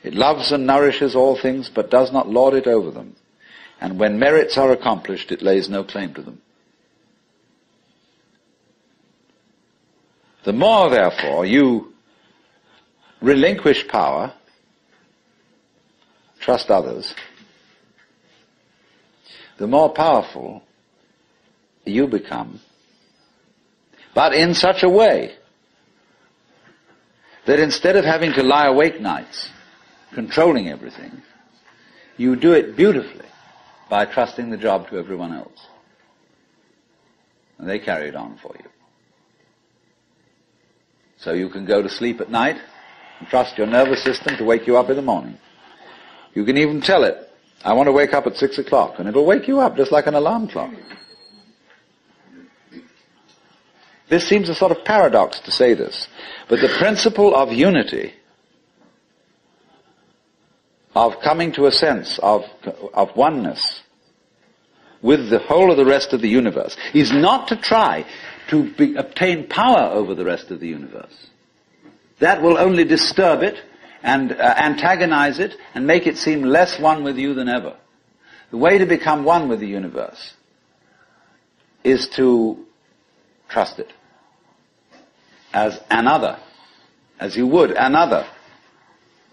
It loves and nourishes all things, but does not lord it over them. And when merits are accomplished, it lays no claim to them. The more, therefore, you relinquish power, trust others, the more powerful you become, but in such a way that instead of having to lie awake nights controlling everything, you do it beautifully by trusting the job to everyone else. And they carry it on for you. So you can go to sleep at night and trust your nervous system to wake you up in the morning. You can even tell it, I want to wake up at 6 o'clock, and it'll wake you up just like an alarm clock. This seems a sort of paradox to say this, but the principle of unity, of coming to a sense of oneness with the whole of the rest of the universe, is not to try to obtain power over the rest of the universe. That will only disturb it and antagonize it and make it seem less one with you than ever. The way to become one with the universe is to trust it as another, as you would another,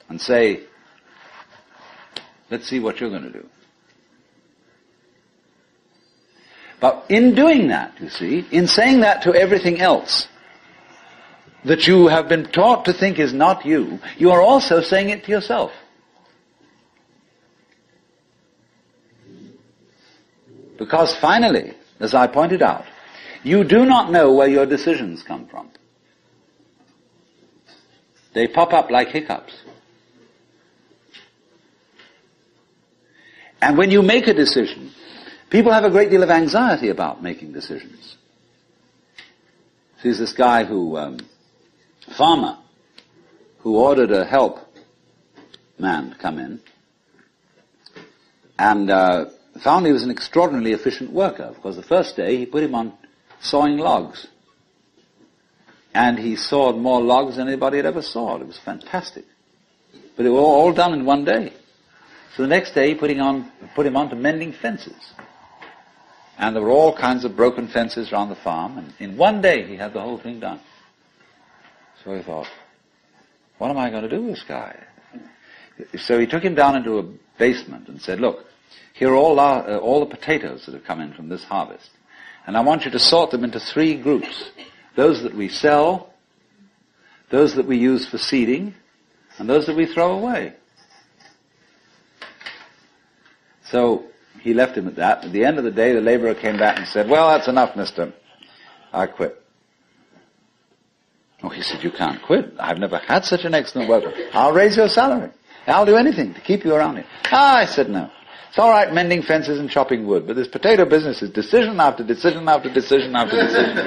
and say, let's see what you're going to do. But in doing that, you see, in saying that to everything else that you have been taught to think is not you, you are also saying it to yourself. Because finally, as I pointed out, you do not know where your decisions come from. They pop up like hiccups. And when you make a decision, people have a great deal of anxiety about making decisions. There's this guy farmer, who ordered a help man to come in, and found he was an extraordinarily efficient worker, because the first day he put him on sawing logs. And he sawed more logs than anybody had ever sawed. It was fantastic. But it was all done in one day. So the next day he put him on to mending fences. And there were all kinds of broken fences around the farm, and in one day he had the whole thing done. So he thought, what am I going to do with this guy? So he took him down into a basement and said, look, here are all the potatoes that have come in from this harvest. And I want you to sort them into 3 groups. Those that we sell, those that we use for seeding, and those that we throw away. So he left him at that. At the end of the day, the laborer came back and said, well, that's enough, mister. I quit. Oh, he said, you can't quit. I've never had such an excellent worker. I'll raise your salary. I'll do anything to keep you around here. I said, no. It's all right mending fences and chopping wood, but this potato business is decision after decision after decision after decision.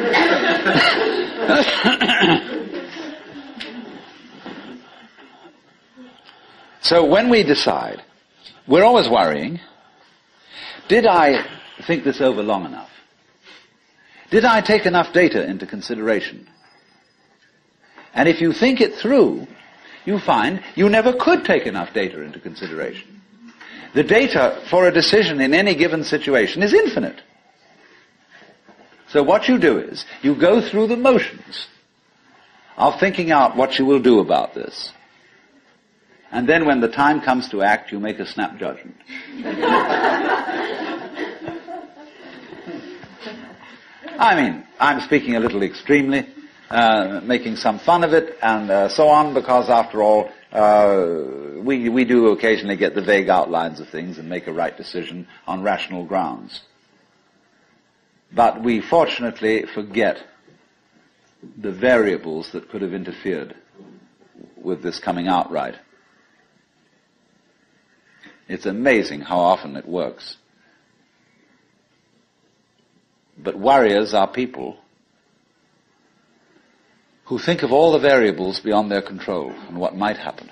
So when we decide, we're always worrying, did I think this over long enough? Did I take enough data into consideration? And if you think it through, you find you never could take enough data into consideration. The data for a decision in any given situation is infinite. So what you do is, you go through the motions of thinking out what you will do about this. And then when the time comes to act, you make a snap judgment. I mean, I'm speaking a little extremely, making some fun of it and so on, because after all, we do occasionally get the vague outlines of things and make a right decision on rational grounds. But we fortunately forget the variables that could have interfered with this coming out right. It's amazing how often it works. But warriors are people who think of all the variables beyond their control and what might happen.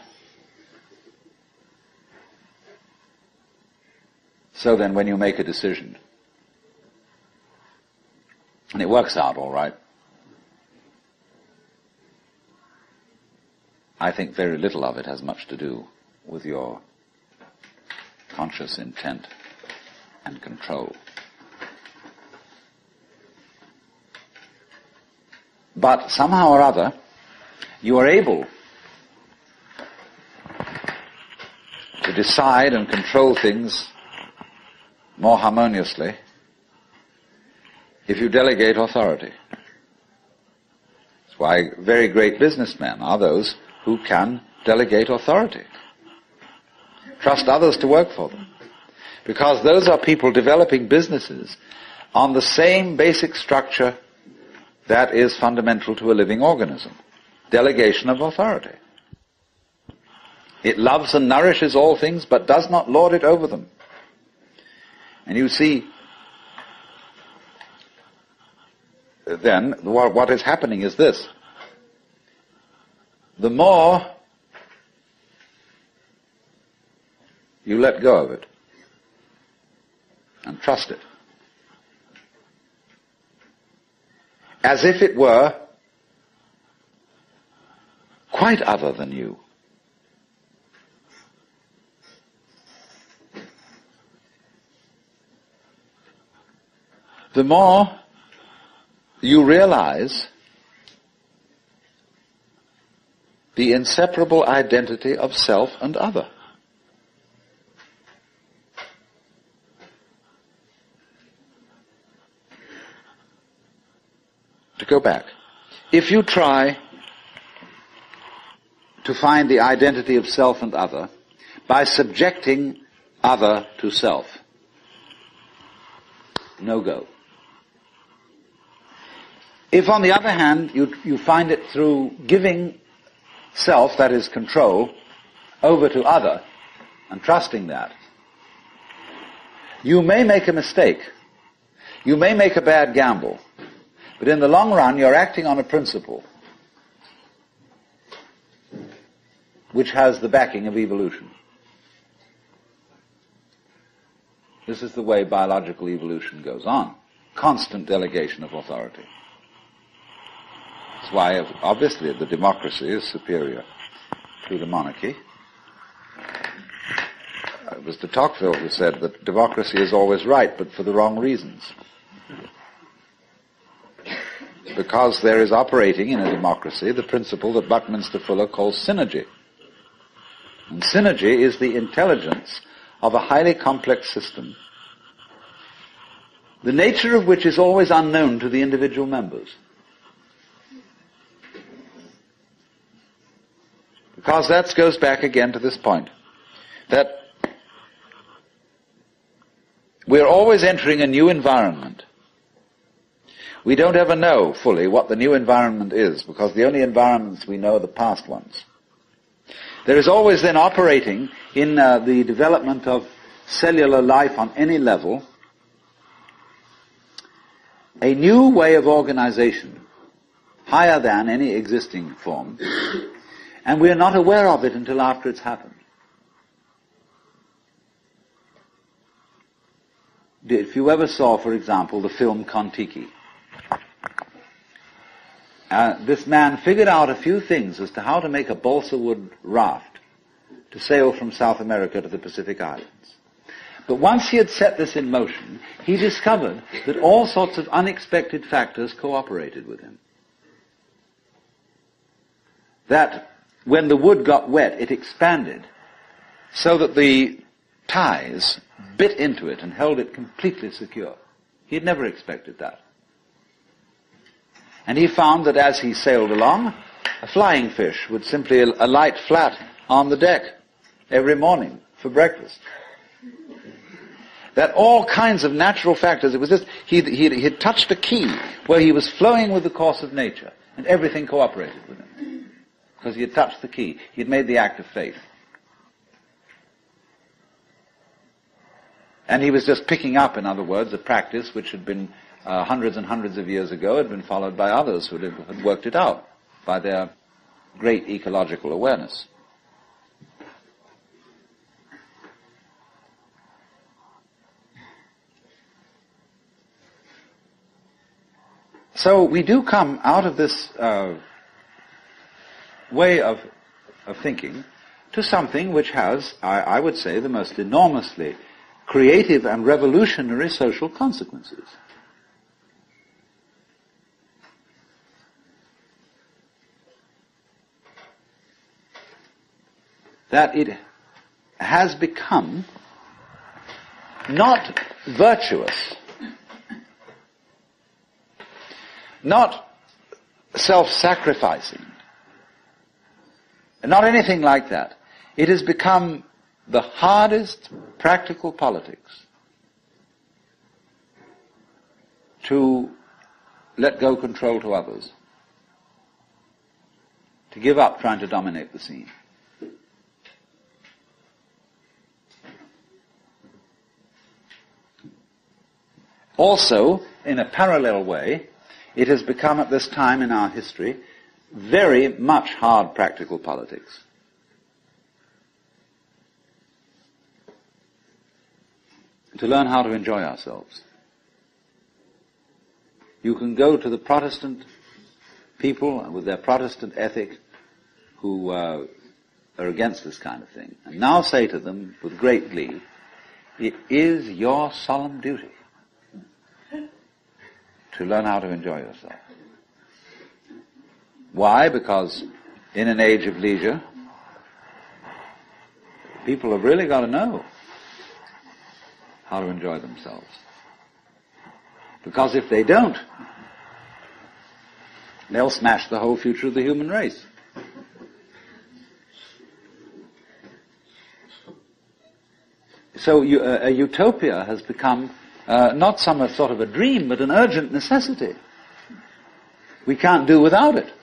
So then when you make a decision, and it works out all right, I think very little of it has much to do with your conscious intent and control. But somehow or other, you are able to decide and control things more harmoniously if you delegate authority. That's why very great businessmen are those who can delegate authority. Trust others to work for them. Because those are people developing businesses on the same basic structure that is fundamental to a living organism. Delegation of authority. It loves and nourishes all things, but does not lord it over them. And you see, then, what is happening is this. The more you let go of it and trust it, as if it were quite other than you, the more you realize the inseparable identity of self and other. To go back, if you try to find the identity of self and other by subjecting other to self, no go. If, on the other hand, you find it through giving self, that is control, over to other, and trusting that, you may make a mistake. You may make a bad gamble. But in the long run, you're acting on a principle which has the backing of evolution. This is the way biological evolution goes on. Constant delegation of authority. That's why, obviously, the democracy is superior to the monarchy. It was de Tocqueville who said that democracy is always right, but for the wrong reasons. Because there is operating in a democracy the principle that Buckminster Fuller calls synergy. And synergy is the intelligence of a highly complex system, the nature of which is always unknown to the individual members. Because that goes back again to this point, that we're always entering a new environment. We don't ever know fully what the new environment is, because the only environments we know are the past ones. There is always then operating in the development of cellular life on any level a new way of organization, higher than any existing form, and we are not aware of it until after it's happened. If you ever saw, for example, the film Kon-Tiki, this man figured out a few things as to how to make a balsa wood raft to sail from South America to the Pacific Islands. But once he had set this in motion, he discovered that all sorts of unexpected factors cooperated with him. That when the wood got wet, it expanded so that the ties bit into it and held it completely secure. He had never expected that. And he found that as he sailed along, a flying fish would simply alight flat on the deck every morning for breakfast. That all kinds of natural factors, it was just, he had touched a key where he was flowing with the course of nature, and everything cooperated with him. Because he had touched the key. He had made the act of faith. And he was just picking up, in other words, a practice which had been hundreds and hundreds of years ago, had been followed by others who had worked it out by their great ecological awareness. So we do come out of this way of thinking to something which has, I would say, the most enormously creative and revolutionary social consequences. That it has become not virtuous, not self-sacrificing, not anything like that. It has become the hardest practical politics to let go control to others, to give up trying to dominate the scene. Also, in a parallel way, it has become at this time in our history very much hard practical politics. To learn how to enjoy ourselves. You can go to the Protestant people with their Protestant ethic who are against this kind of thing, and now say to them with great glee, it is your solemn duty to learn how to enjoy yourself. Why? Because in an age of leisure, people have really got to know how to enjoy themselves. Because if they don't, they'll smash the whole future of the human race. So a utopia has become not some sort of a dream, but an urgent necessity. We can't do without it.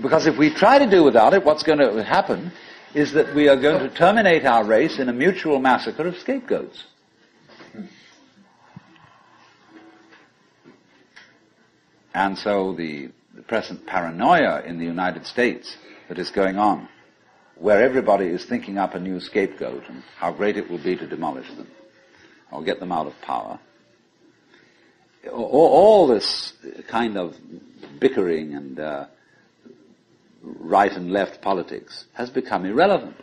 Because if we try to do without it, what's going to happen is that we are going to terminate our race in a mutual massacre of scapegoats. And so the present paranoia in the United States that is going on, where everybody is thinking up a new scapegoat and how great it will be to demolish them or get them out of power, all this kind of bickering and right and left politics has become irrelevant.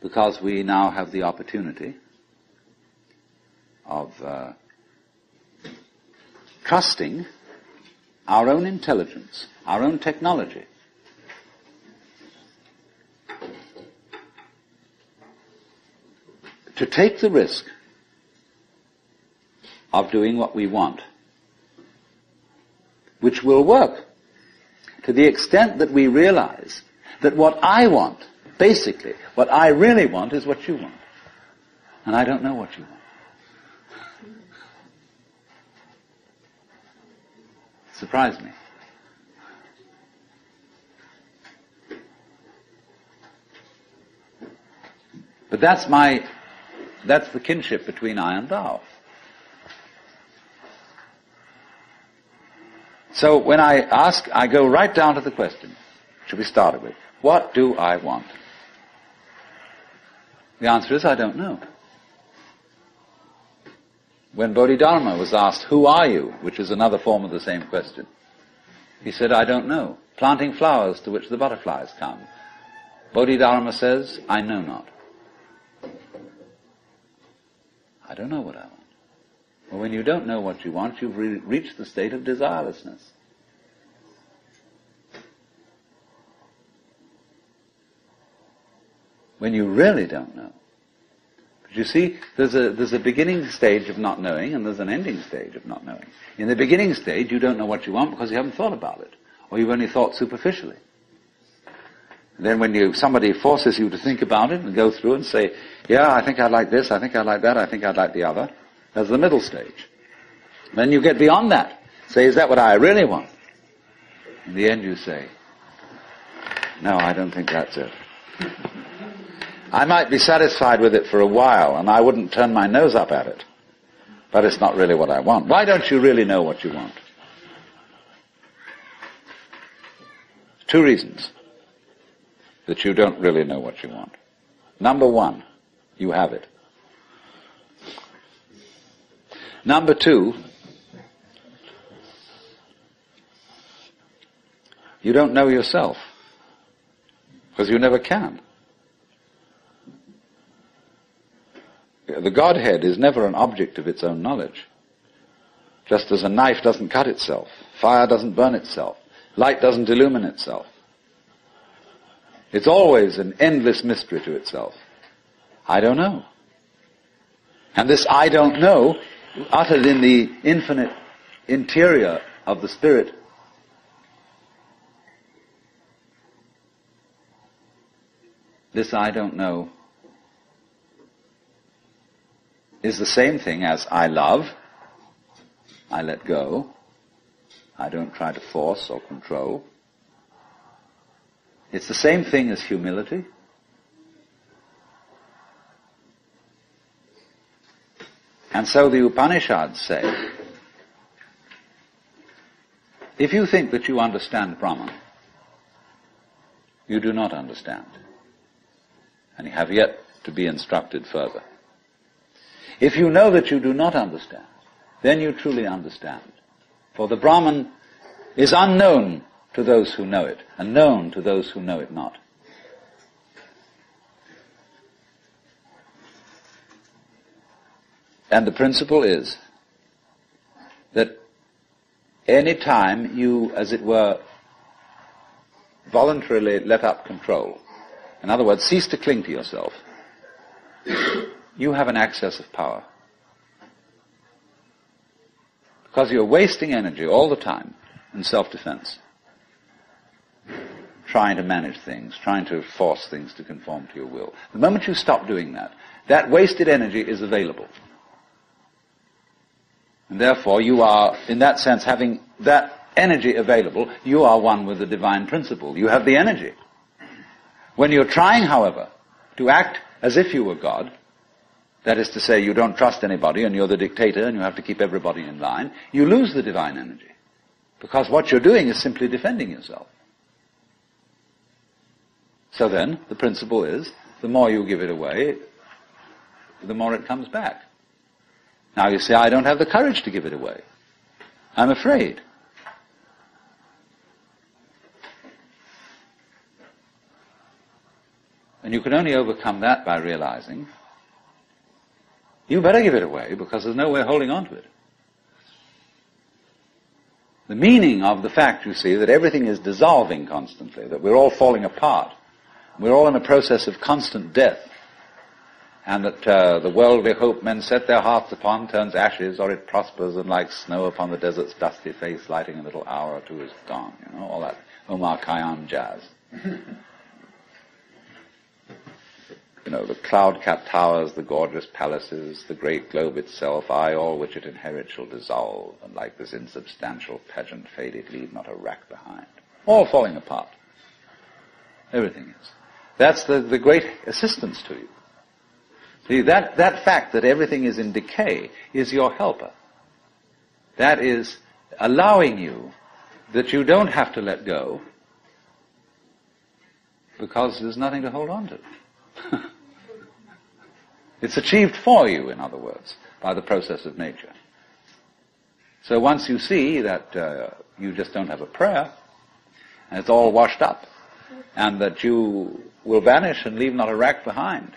Because we now have the opportunity of trusting our own intelligence, our own technology. To take the risk of doing what we want, which will work to the extent that we realize that what I want, basically, what I really want is what you want. And I don't know what you want. It surprised me. But that's the kinship between I and thou. So when I ask, I go right down to the question, should we start it with, what do I want? The answer is, I don't know. When Bodhidharma was asked, who are you? Which is another form of the same question. He said, I don't know. Planting flowers to which the butterflies come. Bodhidharma says, I know not. I don't know what I want. Well, when you don't know what you want, you've reached the state of desirelessness. When you really don't know. But you see, there's a beginning stage of not knowing, and there's an ending stage of not knowing. In the beginning stage, you don't know what you want because you haven't thought about it, or you've only thought superficially. And then when somebody forces you to think about it and go through and say, yeah, I think I'd like this, I think I'd like that, I think I'd like the other, there's the middle stage. Then you get beyond that. Say, is that what I really want? In the end you say, no, I don't think that's it. I might be satisfied with it for a while, and I wouldn't turn my nose up at it. But it's not really what I want. Why don't you really know what you want? 2 reasons that you don't really know what you want. Number 1, you have it. Number 2, You don't know yourself, because you never can. The Godhead is never an object of its own knowledge. Just as a knife doesn't cut itself, fire doesn't burn itself, light doesn't illumine itself. It's always an endless mystery to itself. I don't know. And this I don't know, uttered in the infinite interior of the Spirit, this I don't know is the same thing as I love, I let go, I don't try to force or control. It's the same thing as humility. And so the Upanishads say, if you think that you understand Brahman, you do not understand. And you have yet to be instructed further. If you know that you do not understand, then you truly understand. For the Brahman is unknown to those who know it, and known to those who know it not. And the principle is that any time you, as it were, voluntarily let up control, in other words, cease to cling to yourself, you have an access of power. Because you're wasting energy all the time in self-defense, trying to manage things, trying to force things to conform to your will. The moment you stop doing that, that wasted energy is available. And therefore you are, in that sense, having that energy available, you are one with the divine principle. You have the energy. When you're trying, however, to act as if you were God, that is to say, you don't trust anybody and you're the dictator and you have to keep everybody in line, you lose the divine energy. Because what you're doing is simply defending yourself. So then, the principle is, the more you give it away, the more it comes back. Now you say, I don't have the courage to give it away. I'm afraid. And you can only overcome that by realizing you better give it away because there's no way of holding on to it. The meaning of the fact, you see, that everything is dissolving constantly, that we're all falling apart, we're all in a process of constant death, and that the world we hope men set their hearts upon turns ashes, or it prospers, and like snow upon the desert's dusty face, lighting a little hour or two is gone. You know, all that Omar Khayyam jazz. You know, the cloud-capped towers, the gorgeous palaces, the great globe itself, I, all which it inherits shall dissolve, and like this insubstantial pageant faded, leave not a rack behind. All falling apart. Everything is. That's the great assistance to you. See, that fact that everything is in decay is your helper. That is allowing you that you don't have to let go because there's nothing to hold on to. It's achieved for you, in other words, by the process of nature. So once you see that you just don't have a prayer, and it's all washed up, and that you will vanish and leave not a rack behind,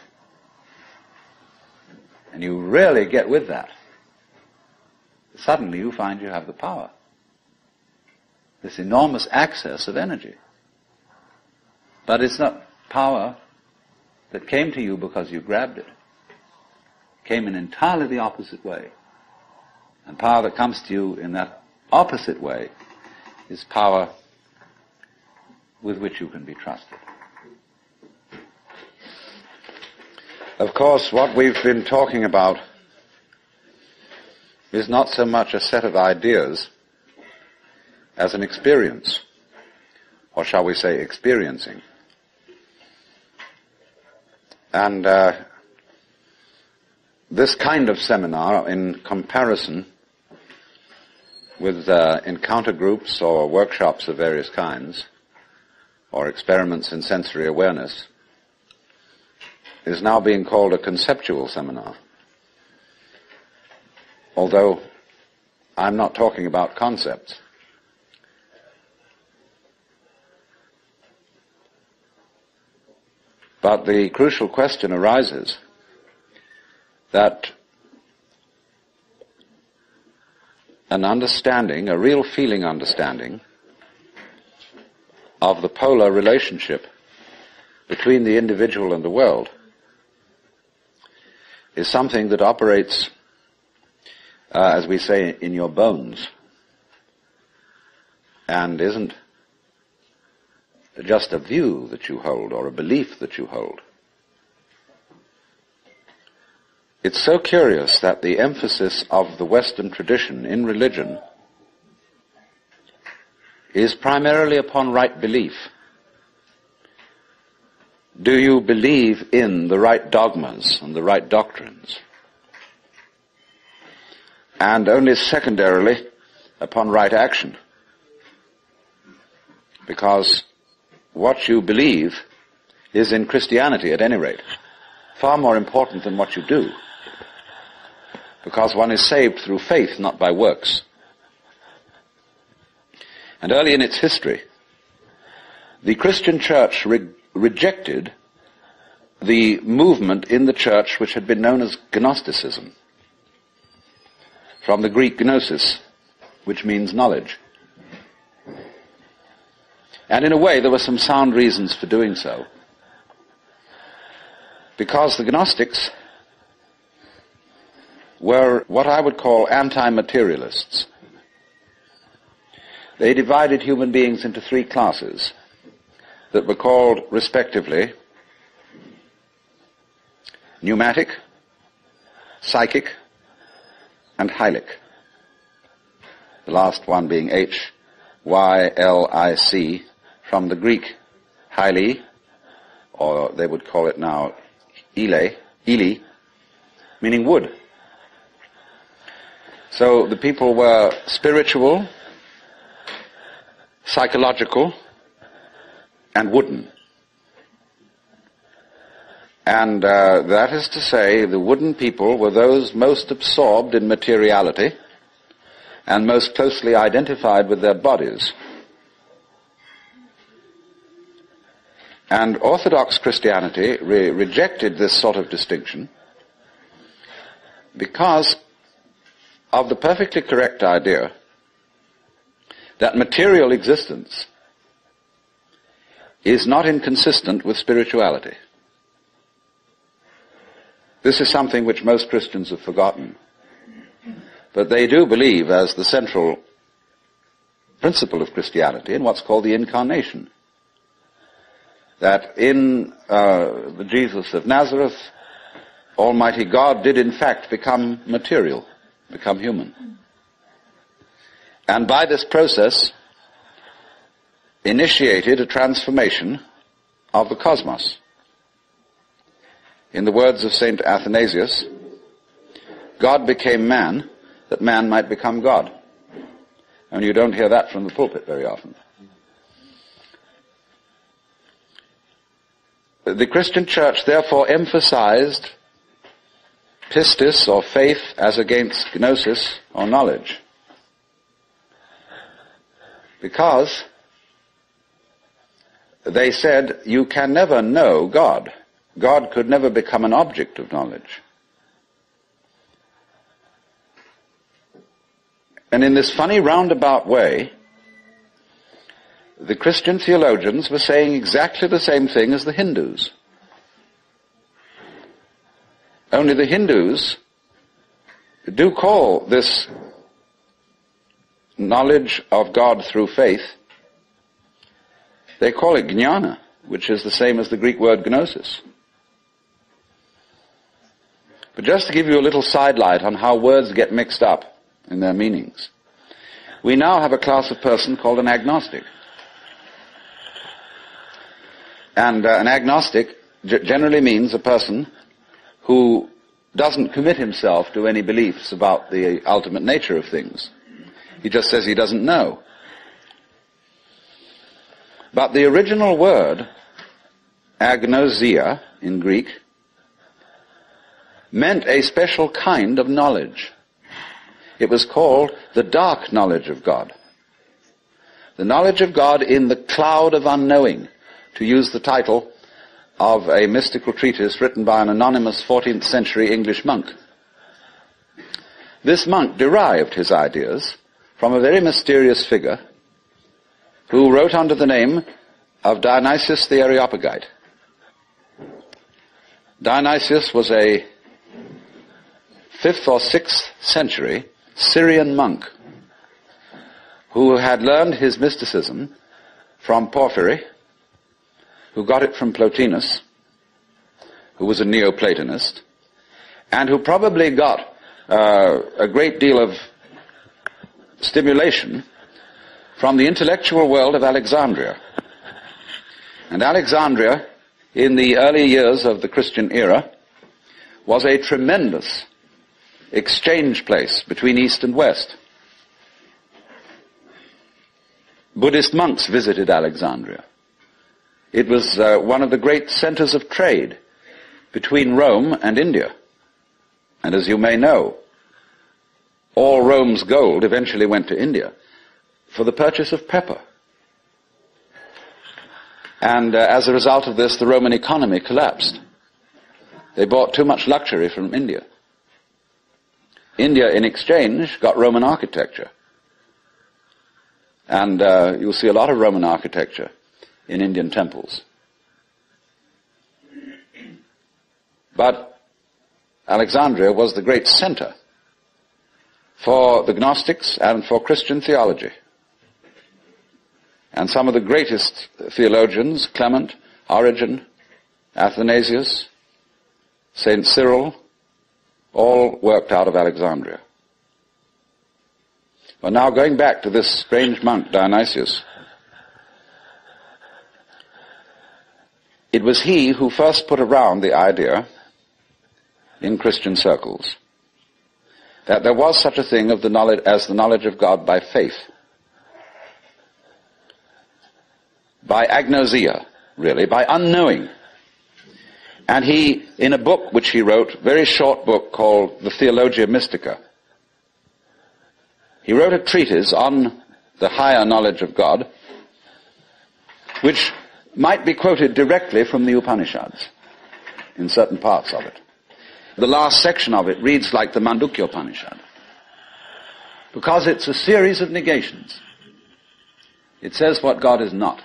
and you really get with that, suddenly you find you have the power. This enormous access of energy. But it's not power that came to you because you grabbed it. It came in entirely the opposite way. And power that comes to you in that opposite way is power with which you can be trusted. Of course, what we've been talking about is not so much a set of ideas as an experience, or shall we say experiencing. And this kind of seminar, in comparison with encounter groups or workshops of various kinds, or experiments in sensory awareness, is now being called a conceptual seminar. Although I'm not talking about concepts. But the crucial question arises that an understanding, a real feeling understanding of the polar relationship between the individual and the world is something that operates, as we say, in your bones, and isn't just a view that you hold or a belief that you hold. It's so curious that the emphasis of the Western tradition in religion is primarily upon right belief. Do you believe in the right dogmas and the right doctrines? And only secondarily upon right action. Because what you believe is, in Christianity at any rate, far more important than what you do. Because one is saved through faith, not by works. And early in its history, the Christian church rejected the movement in the church which had been known as Gnosticism, from the Greek gnosis, which means knowledge. And in a way, there were some sound reasons for doing so. Because the Gnostics were what I would call anti-materialists. They divided human beings into three classes that were called, respectively, pneumatic, psychic, and hylic. The last one being H-Y-L-I-C, from the Greek hyli, or they would call it now ile, meaning wood. So the people were spiritual, psychological, and wooden. And that is to say, the wooden people were those most absorbed in materiality and most closely identified with their bodies. And Orthodox Christianity rejected this sort of distinction because of the perfectly correct idea that material existence is not inconsistent with spirituality. This is something which most Christians have forgotten. But they do believe as the central principle of Christianity in what's called the incarnation. That in the Jesus of Nazareth, Almighty God did in fact become material, become human. And by this process initiated a transformation of the cosmos. In the words of St. Athanasius, God became man that man might become God. And you don't hear that from the pulpit very often. The Christian church therefore emphasized pistis, or faith, as against gnosis, or knowledge. Because they said you can never know God. God could never become an object of knowledge. And in this funny roundabout way, the Christian theologians were saying exactly the same thing as the Hindus. Only the Hindus do call this knowledge of God through faith, they call it jnana, which is the same as the Greek word gnosis. But just to give you a little sidelight on how words get mixed up in their meanings, we now have a class of person called an agnostic. And an agnostic generally means a person who doesn't commit himself to any beliefs about the ultimate nature of things. He just says he doesn't know. But the original word, agnosia in Greek, meant a special kind of knowledge. It was called the dark knowledge of God. The knowledge of God in the cloud of unknowing, to use the title of a mystical treatise written by an anonymous 14th century English monk. This monk derived his ideas from a very mysterious figure who wrote under the name of Dionysius the Areopagite. Dionysius was a 5th or 6th century Syrian monk who had learned his mysticism from Porphyry, who got it from Plotinus, who was a Neoplatonist, and who probably got a great deal of stimulation from the intellectual world of Alexandria. And Alexandria, in the early years of the Christian era, was a tremendous exchange place between East and West. Buddhist monks visited Alexandria. It was one of the great centers of trade between Rome and India. And as you may know, all Rome's gold eventually went to India for the purchase of pepper. And as a result of this, the Roman economy collapsed. They bought too much luxury from India. India, in exchange, got Roman architecture. And you'll see a lot of Roman architecture in Indian temples. But Alexandria was the great center for the Gnostics and for Christian theology. And some of the greatest theologians, Clement, Origen, Athanasius, St. Cyril, all worked out of Alexandria. Well, now going back to this strange monk, Dionysius, it was he who first put around the idea in Christian circles that there was such a thing of the knowledge as the knowledge of God by faith, by agnosia, really, by unknowing. And he, in a book which he wrote, a very short book called the Theologia Mystica, he wrote a treatise on the higher knowledge of God, which might be quoted directly from the Upanishads in certain parts of it. The last section of it reads like the Mandukya Upanishad, because it's a series of negations. It says what God is not.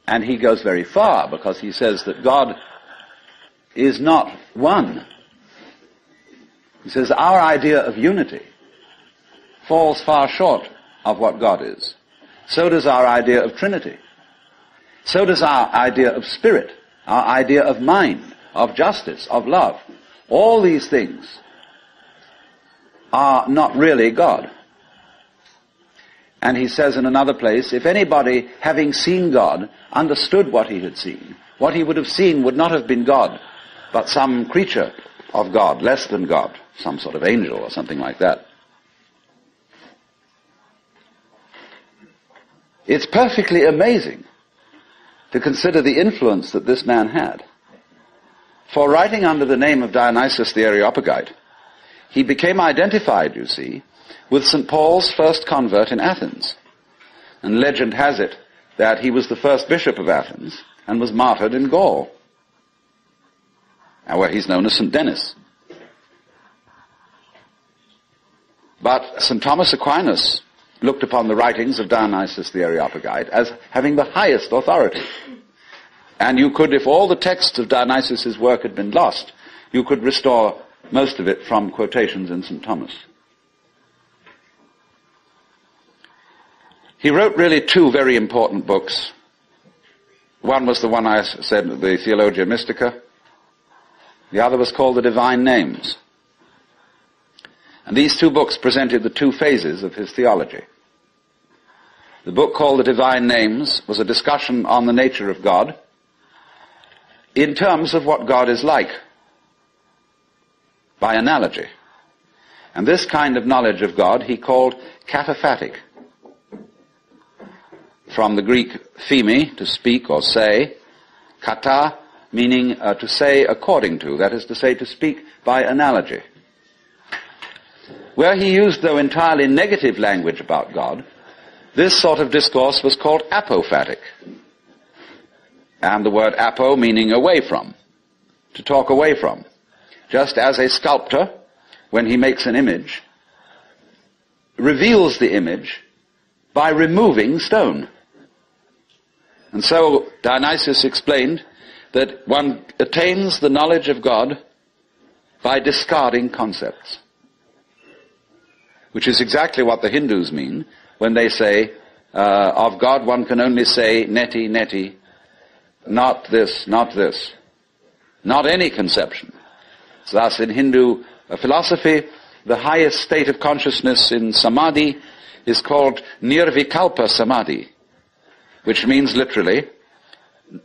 And he goes very far, because he says that God is not one. He says our idea of unity falls far short of what God is. So does our idea of Trinity. So does our idea of spirit, our idea of mind, of justice, of love. All these things are not really God. And he says in another place, if anybody, having seen God, understood what he had seen, what he would have seen would not have been God, but some creature of God, less than God, some sort of angel or something like that. It's perfectly amazing to consider the influence that this man had. For writing under the name of Dionysius the Areopagite, he became identified, you see, with St. Paul's first convert in Athens. And legend has it that he was the first bishop of Athens and was martyred in Gaul, where he's known as St. Denis. But St. Thomas Aquinas looked upon the writings of Dionysius the Areopagite as having the highest authority. And you could, if all the texts of Dionysius' work had been lost, you could restore most of it from quotations in St. Thomas. He wrote really two very important books. One was the one I said, the Theologia Mystica. The other was called the Divine Names. And these two books presented the two phases of his theology. The book called the Divine Names was a discussion on the nature of God in terms of what God is like, by analogy. And this kind of knowledge of God he called kataphatic, from the Greek theme, to speak or say, kata, meaning to say according to, that is to say, to speak by analogy. Where he used, though, entirely negative language about God, this sort of discourse was called apophatic. and the word apo meaning away from, to talk away from. Just as a sculptor, when he makes an image, reveals the image by removing stone. And so Dionysius explained that one attains the knowledge of God by discarding concepts, which is exactly what the Hindus mean when they say, of God one can only say neti, neti, not this, not this, not any conception. So thus in Hindu philosophy, the highest state of consciousness in samadhi is called nirvikalpa samadhi, which means literally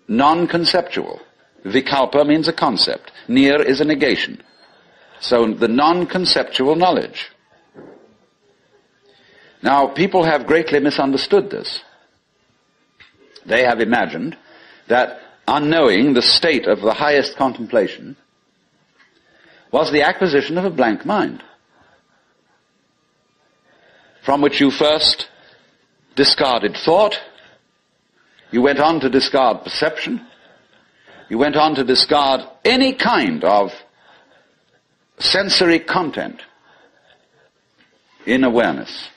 non-conceptual. Vikalpa means a concept. Nir is a negation. So the non-conceptual knowledge. Now, people have greatly misunderstood this. They have imagined that unknowing the state of the highest contemplation was the acquisition of a blank mind, from which you first discarded thought, you went on to discard perception, you went on to discard any kind of sensory content in awareness,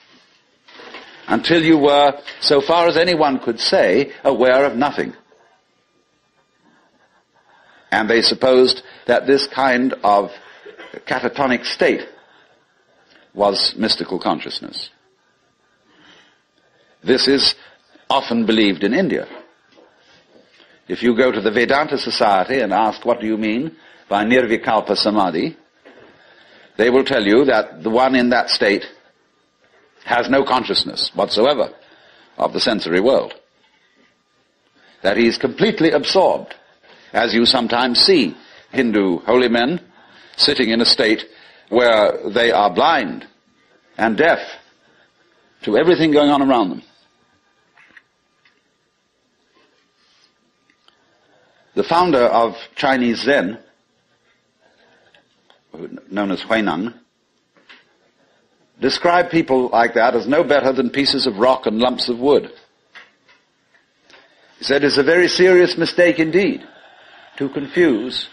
until you were, so far as anyone could say, aware of nothing. And they supposed that this kind of catatonic state was mystical consciousness. This is often believed in India. If you go to the Vedanta Society and ask, what do you mean by nirvikalpa samadhi, they will tell you that the one in that state has no consciousness whatsoever of the sensory world. That he is completely absorbed, as you sometimes see Hindu holy men sitting in a state where they are blind and deaf to everything going on around them. The founder of Chinese Zen, known as Huineng, described people like that as no better than pieces of rock and lumps of wood. He said it's a very serious mistake indeed to confuse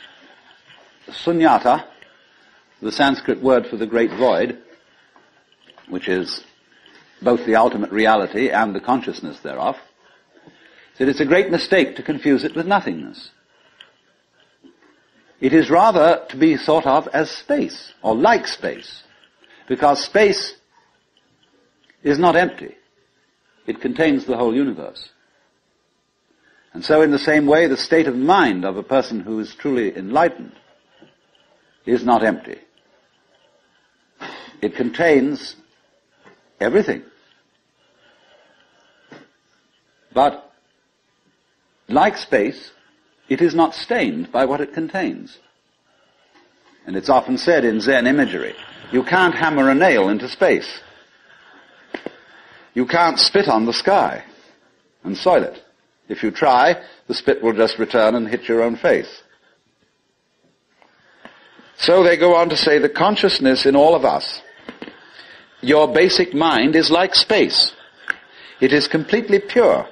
sunyata, the Sanskrit word for the great void, which is both the ultimate reality and the consciousness thereof. He said it's a great mistake to confuse it with nothingness. It is rather to be thought of as space, or like space, because space is not empty. It contains the whole universe. And so in the same way, the state of mind of a person who is truly enlightened is not empty. It contains everything. But, like space, it is not stained by what it contains. And it's often said in Zen imagery, you can't hammer a nail into space. You can't spit on the sky and soil it. If you try, the spit will just return and hit your own face. So they go on to say the consciousness in all of us, your basic mind is like space. It is completely pure.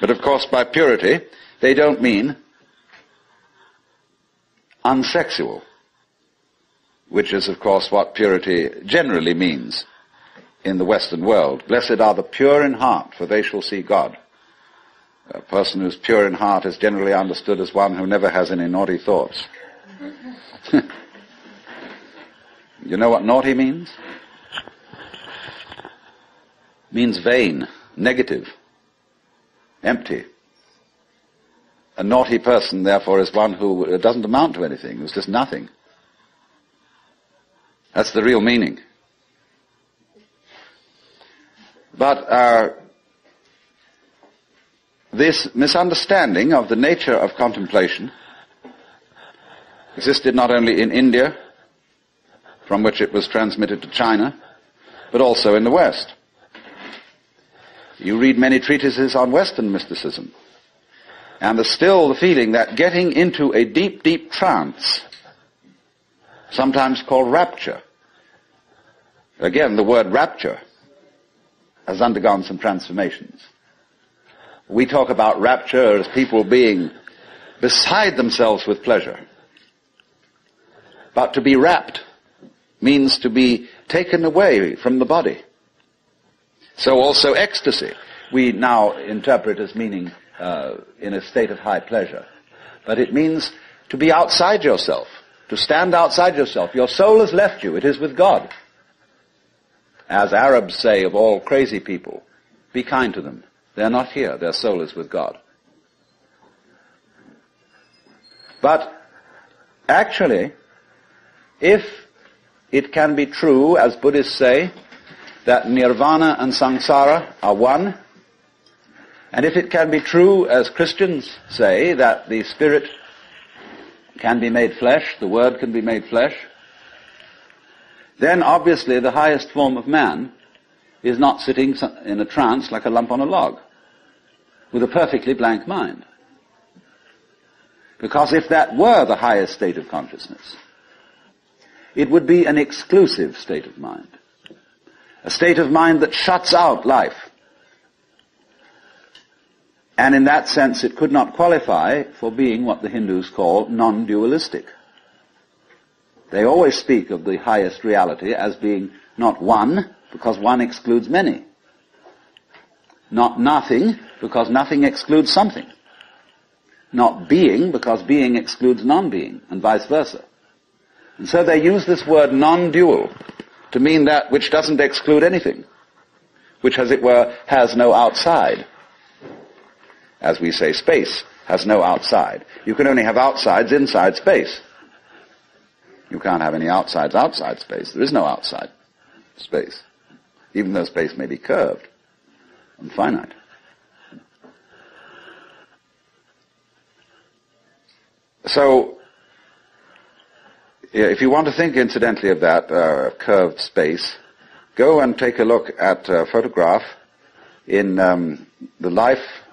But of course by purity, they don't mean unsexual, which is of course what purity generally means in the Western world. Blessed are the pure in heart, for they shall see God. A person who's pure in heart is generally understood as one who never has any naughty thoughts. You know what naughty means? It means vain, negative, empty. A naughty person, therefore, is one who doesn't amount to anything, who's just nothing. That's the real meaning. But this misunderstanding of the nature of contemplation existed not only in India, from which it was transmitted to China, but also in the West. You read many treatises on Western mysticism, and there's still the feeling that getting into a deep, deep trance, sometimes called rapture, again, the word rapture has undergone some transformations. We talk about rapture as people being beside themselves with pleasure. But to be rapt means to be taken away from the body. So also ecstasy, we now interpret as meaning in a state of high pleasure. But it means to be outside yourself, to stand outside yourself. Your soul has left you, it is with God. As Arabs say of all crazy people, be kind to them. They're not here, their soul is with God. But actually, if it can be true, as Buddhists say, that nirvana and samsara are one, and if it can be true, as Christians say, that the spirit can be made flesh, the word can be made flesh, then obviously the highest form of man is not sitting in a trance like a lump on a log, with a perfectly blank mind. Because if that were the highest state of consciousness, it would be an exclusive state of mind. A state of mind that shuts out life. And in that sense it could not qualify for being what the Hindus call non-dualistic. They always speak of the highest reality as being not one, because one excludes many. Not nothing, because nothing excludes something. Not being, because being excludes non-being, and vice versa. And so they use this word non-dual to mean that which doesn't exclude anything, which, as it were, has no outside. As we say, space has no outside. You can only have outsides inside space. You can't have any outsides outside space. There is no outside space, even though space may be curved and finite. So, if you want to think incidentally of that curved space, go and take a look at a photograph in The Life,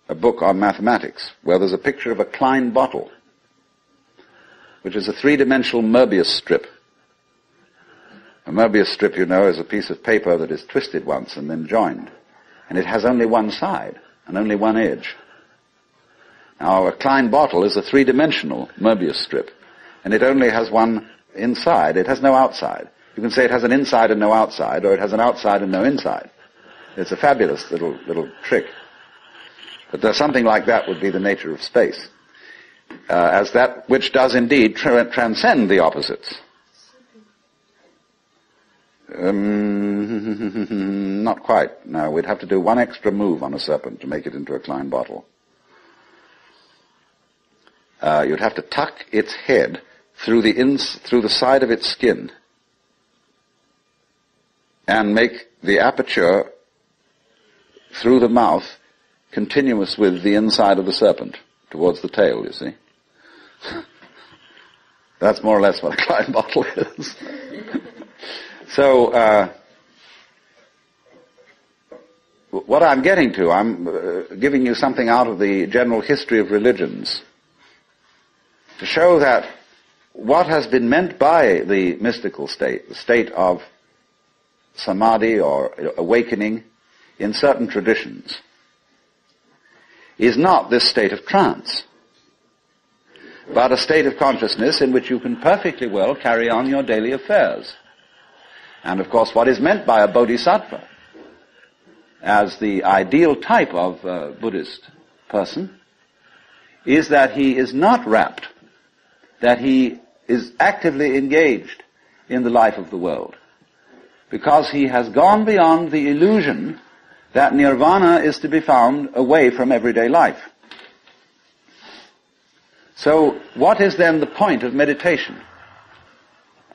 a book on mathematics, where there's a picture of a Klein bottle, which is a three-dimensional Möbius strip. A Möbius strip, you know, is a piece of paper that is twisted once and then joined. And it has only one side and only one edge. Now, a Klein bottle is a three-dimensional Möbius strip, and it only has one inside. It has no outside. You can say it has an inside and no outside, or it has an outside and no inside. It's a fabulous little trick. But something like that would be the nature of space, as that which does indeed transcend the opposites. Not quite. No, we'd have to do one extra move on a serpent to make it into a Klein bottle. You'd have to tuck its head through the side of its skin and make the aperture through the mouth continuous with the inside of the serpent towards the tail, you see. That's more or less what a Klein bottle is. So, what I'm getting to, I'm giving you something out of the general history of religions to show that what has been meant by the mystical state, the state of samadhi or awakening in certain traditions, is not this state of trance, but a state of consciousness in which you can perfectly well carry on your daily affairs. And of course, what is meant by a bodhisattva as the ideal type of Buddhist person is that he is not rapt, that he is actively engaged in the life of the world, because he has gone beyond the illusion that nirvana is to be found away from everyday life. So, what is then the point of meditation?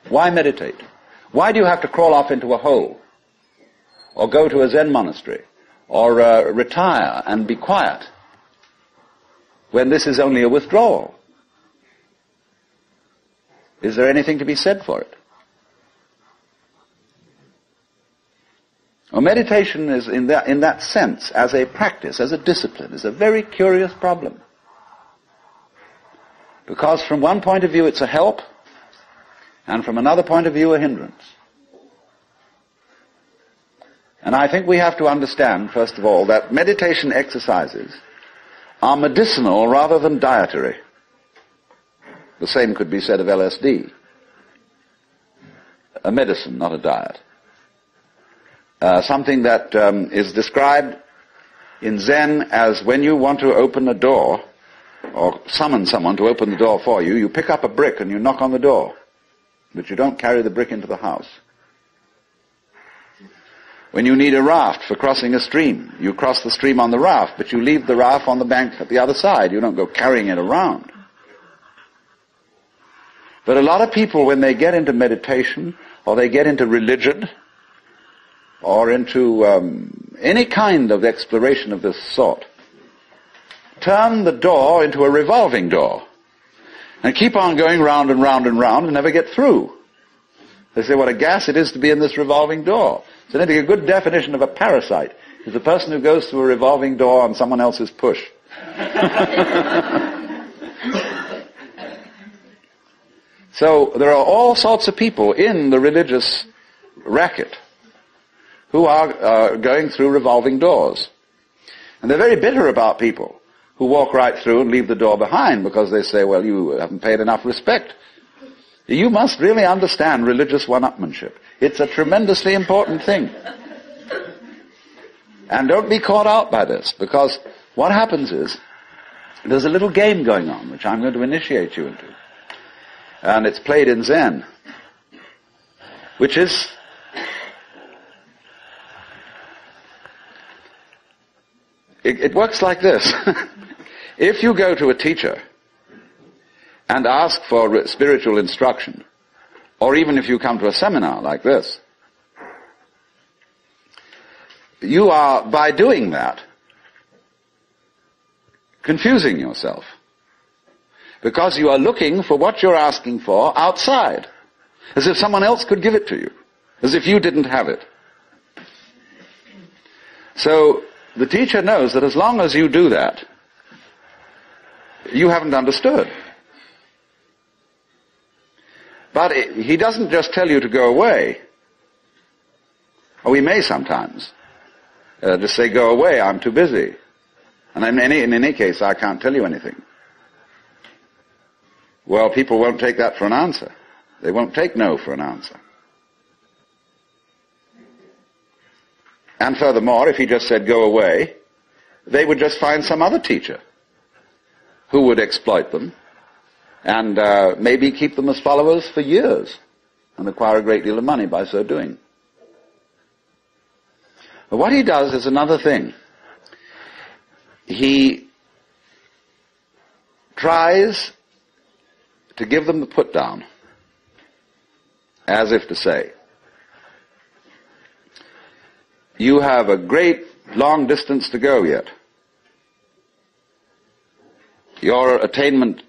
Why meditate? Why do you have to crawl off into a hole, or go to a Zen monastery, or retire and be quiet, when this is only a withdrawal? Is there anything to be said for it? Well, meditation is, in that sense, as a practice, as a discipline, is a very curious problem. Because from one point of view it's a help, and from another point of view a hindrance. And I think we have to understand, first of all, that meditation exercises are medicinal rather than dietary. The same could be said of LSD. A medicine, not a diet. Something that is described in Zen as when you want to open a door, or summon someone to open the door for you, you pick up a brick and you knock on the door, but you don't carry the brick into the house. When you need a raft for crossing a stream, you cross the stream on the raft, but you leave the raft on the bank at the other side. You don't go carrying it around. But a lot of people, when they get into meditation, or they get into religion, or into any kind of exploration of this sort, turn the door into a revolving door and keep on going round and round and round and never get through. They say, what a gas it is to be in this revolving door. So I think a good definition of a parasite is the person who goes through a revolving door on someone else's push. So there are all sorts of people in the religious racket who are going through revolving doors. And they're very bitter about people who walk right through and leave the door behind because they say, well, you haven't paid enough respect. You must really understand religious one-upmanship. It's a tremendously important thing. And don't be caught out by this, because what happens is there's a little game going on which I'm going to initiate you into. And it's played in Zen, which is it works like this. If you go to a teacher and ask for spiritual instruction, or even if you come to a seminar like this, you are, by doing that, confusing yourself. Because you are looking for what you're asking for outside, as if someone else could give it to you, as if you didn't have it. So the teacher knows that as long as you do that, you haven't understood. But he doesn't just tell you to go away. Or he may sometimes just say, go away, I'm too busy. And in any case, I can't tell you anything. Well, people won't take that for an answer. They won't take no for an answer. And furthermore, if he just said, go away, they would just find some other teacher who would exploit them and maybe keep them as followers for years and acquire a great deal of money by so doing. But what he does is another thing. He tries to give them the put down, as if to say, you have a great long distance to go yet. Your attainment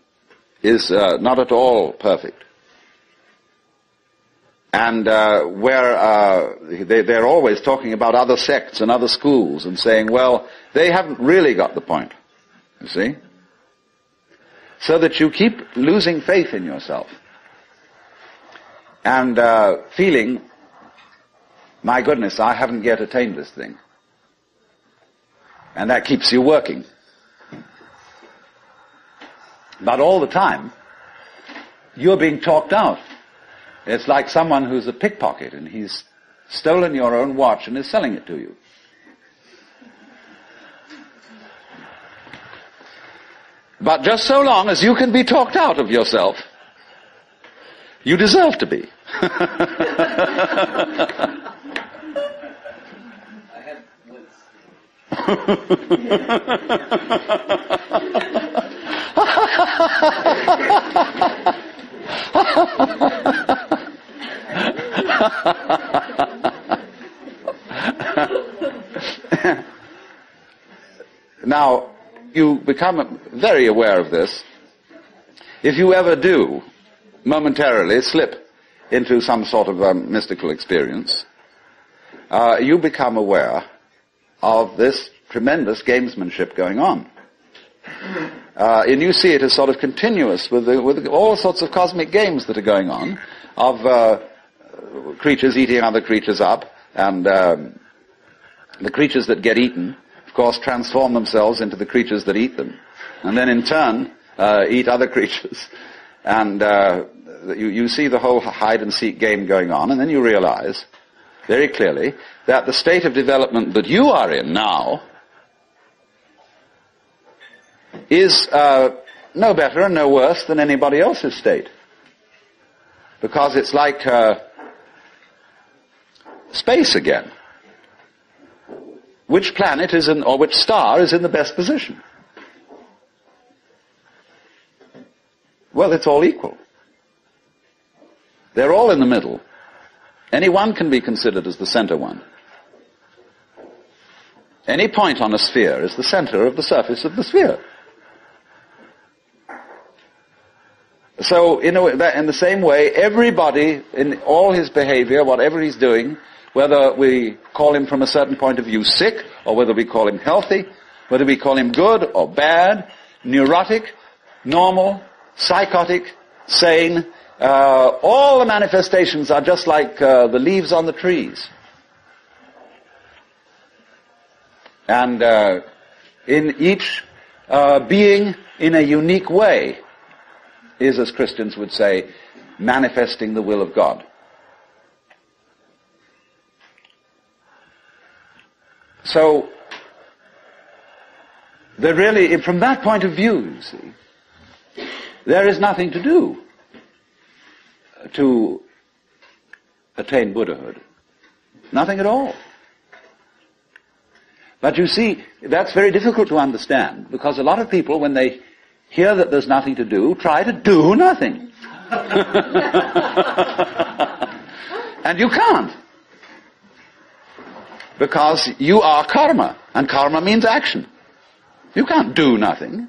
is not at all perfect. And they're always talking about other sects and other schools and saying, well, they haven't really got the point, you see? So that you keep losing faith in yourself and feeling, my goodness, I haven't yet attained this thing. And that keeps you working. But all the time, you're being talked out. It's like someone who's a pickpocket and he's stolen your own watch and is selling it to you. But just so long as you can be talked out of yourself, you deserve to be. Now, you become very aware of this. If you ever do momentarily slip into some sort of mystical experience, you become aware of this tremendous gamesmanship going on. And you see it as sort of continuous with all sorts of cosmic games that are going on, of creatures eating other creatures up, and the creatures that get eaten, of course, transform themselves into the creatures that eat them, and then in turn eat other creatures. And you see the whole hide-and-seek game going on, and then you realize very clearly that the state of development that you are in now is no better and no worse than anybody else's state. Because it's like space again. Which planet is in, or which star is in the best position? Well, it's all equal. They're all in the middle. Any one can be considered as the center one. Any point on a sphere is the center of the surface of the sphere. So, in the same way, everybody, in all his behavior, whatever he's doing, whether we call him from a certain point of view sick, or whether we call him healthy, whether we call him good or bad, neurotic, normal, psychotic, sane, all the manifestations are just like the leaves on the trees. And in each being in a unique way is, as Christians would say, manifesting the will of God. So, there really, from that point of view, you see, there is nothing to do to attain Buddhahood. Nothing at all. But you see, that's very difficult to understand, because a lot of people, when they hear that there's nothing to do, try to do nothing. And you can't. Because you are karma, and karma means action. You can't do nothing.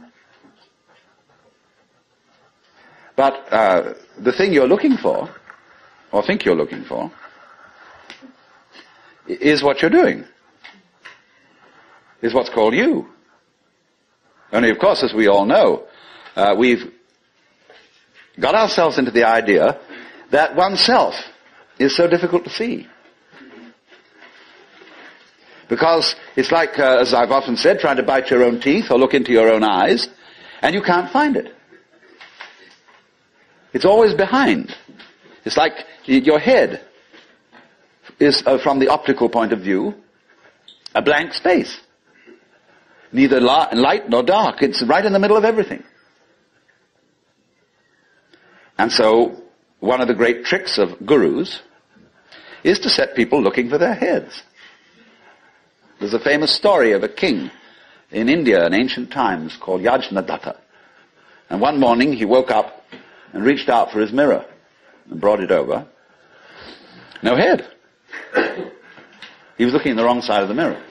But the thing you're looking for, or think you're looking for, is what you're doing. Is what's called you. Only, of course, as we all know, we've got ourselves into the idea that oneself is so difficult to see. Because it's like, as I've often said, trying to bite your own teeth or look into your own eyes, and you can't find it. It's always behind. It's like your head is, from the optical point of view, a blank space. Neither light nor dark. It's right in the middle of everything. And so, one of the great tricks of gurus is to set people looking for their heads. There's a famous story of a king in India in ancient times called Yajnadatta. And one morning he woke up and reached out for his mirror and brought it over. No head. He was looking in the wrong side of the mirror.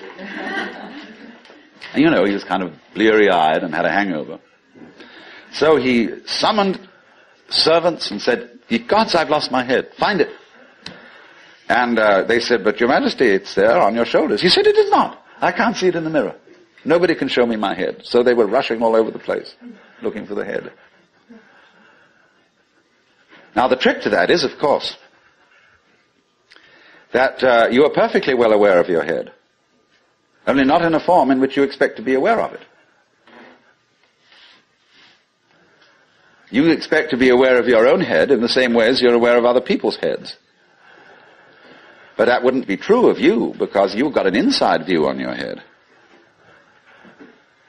And he was kind of bleary-eyed and had a hangover. So he summoned servants and said, "Ye gods, I've lost my head. Find it." And they said, "But Your Majesty, it's there on your shoulders." He said, "It is not. I can't see it in the mirror. Nobody can show me my head." So they were rushing all over the place, looking for the head. Now the trick to that is, of course, that you are perfectly well aware of your head, only not in a form in which you expect to be aware of it. You expect to be aware of your own head in the same way as you're aware of other people's heads. But that wouldn't be true of you, because you've got an inside view on your head.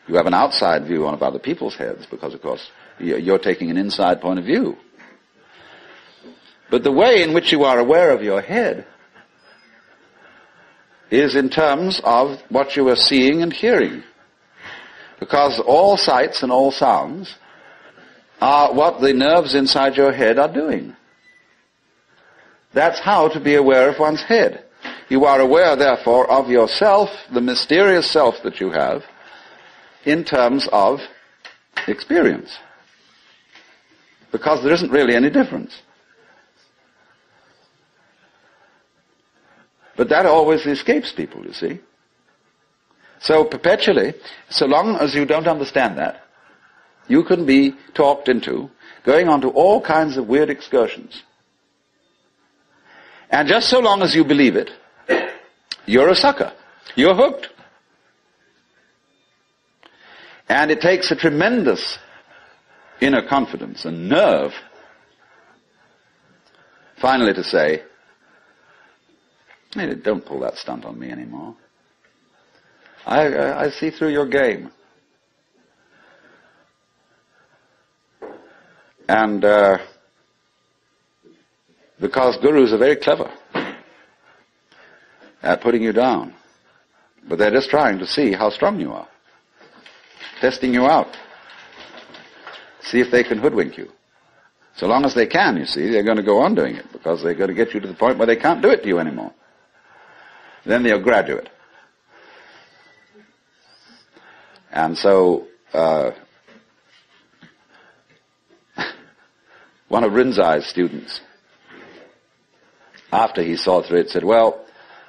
You have an outside view on other people's heads, because, of course, you're taking an inside point of view. But the way in which you are aware of your head is in terms of what you are seeing and hearing. Because all sights and all sounds are what the nerves inside your head are doing. That's how to be aware of one's head. You are aware, therefore, of yourself, the mysterious self that you have, in terms of experience. Because there isn't really any difference. But that always escapes people, you see. So perpetually, so long as you don't understand that, you can be talked into going on to all kinds of weird excursions. And just so long as you believe it, you're a sucker. You're hooked. And it takes a tremendous inner confidence and nerve finally to say, hey, don't pull that stunt on me anymore. I see through your game. And because gurus are very clever at putting you down, but they're just trying to see how strong you are, testing you out, see if they can hoodwink you. So long as they can, you see, they're going to go on doing it, because they're going to get you to the point where they can't do it to you anymore. Then they'll graduate. And so, one of Rinzai's students, after he saw through it, said, well,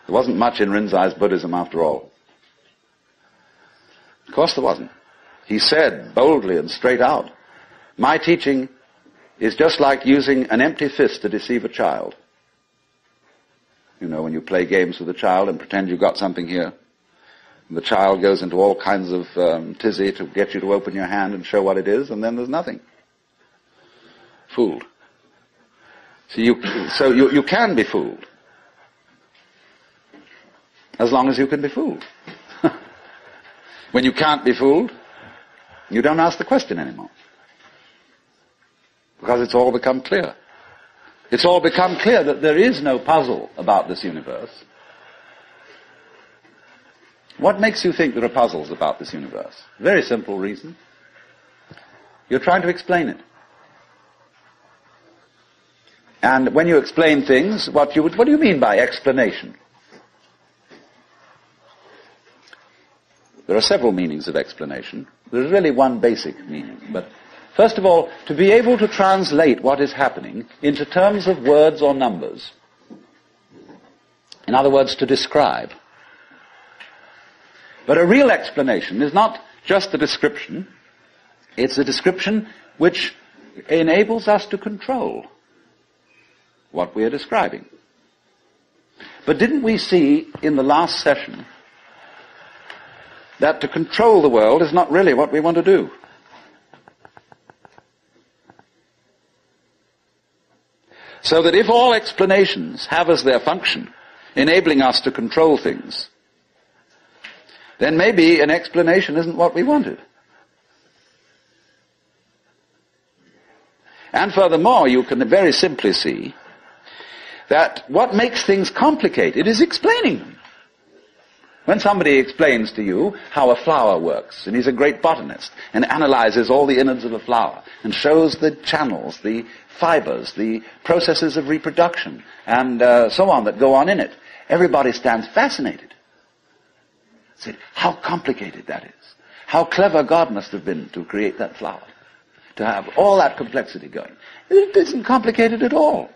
there wasn't much in Rinzai's Buddhism after all. Of course there wasn't. He said boldly and straight out, my teaching is just like using an empty fist to deceive a child. You know, when you play games with a child and pretend you've got something here, and the child goes into all kinds of tizzy to get you to open your hand and show what it is, and then there's nothing. Fooled. So you can be fooled. As long as you can be fooled. When you can't be fooled, you don't ask the question anymore. Because it's all become clear. It's all become clear that there is no puzzle about this universe. What makes you think there are puzzles about this universe? Very simple reason. You're trying to explain it. And when you explain things, what do you mean by explanation? There are several meanings of explanation. There's really one basic meaning. But first of all, to be able to translate what is happening into terms of words or numbers. In other words, to describe. But a real explanation is not just a description. It's a description which enables us to control what we are describing. But didn't we see in the last session that to control the world is not really what we want to do? So that if all explanations have as their function enabling us to control things, then maybe an explanation isn't what we wanted. And furthermore, you can very simply see that what makes things complicated is explaining them. When somebody explains to you how a flower works, and he's a great botanist, and analyzes all the innards of a flower, and shows the channels, the fibers, the processes of reproduction, and so on that go on in it, everybody stands fascinated. Say, how complicated that is. How clever God must have been to create that flower, to have all that complexity going. It isn't complicated at all.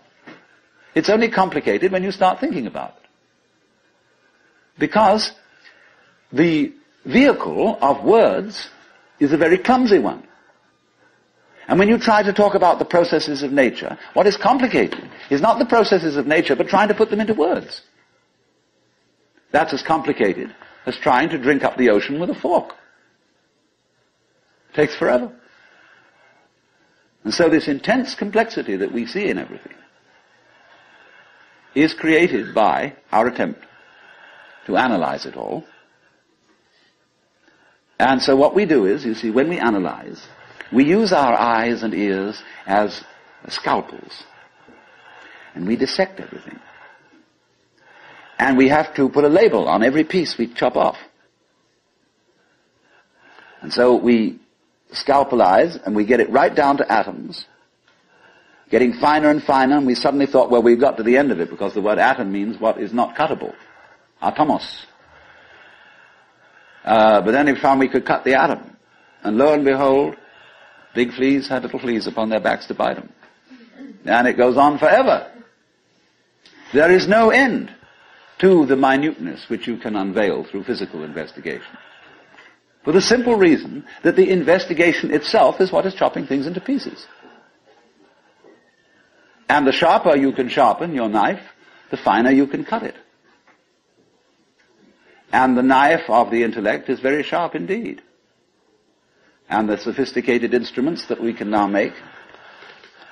It's only complicated when you start thinking about it. Because the vehicle of words is a very clumsy one. And when you try to talk about the processes of nature, what is complicated is not the processes of nature, but trying to put them into words. That's as complicated as trying to drink up the ocean with a fork. It takes forever. And so this intense complexity that we see in everything is created by our attempt to analyze it all. And so what we do is, you see, when we analyze, we use our eyes and ears as scalpels. And we dissect everything. And we have to put a label on every piece we chop off. And so we scalpelize, and we get it right down to atoms, getting finer and finer, and we suddenly thought, well, we've got to the end of it, because the word atom means what is not cuttable. Atomos. But then we found we could cut the atom. And lo and behold, big fleas had little fleas upon their backs to bite them. And it goes on forever. There is no end to the minuteness which you can unveil through physical investigation. For the simple reason that the investigation itself is what is chopping things into pieces. And the sharper you can sharpen your knife, the finer you can cut it. And the knife of the intellect is very sharp indeed. And the sophisticated instruments that we can now make,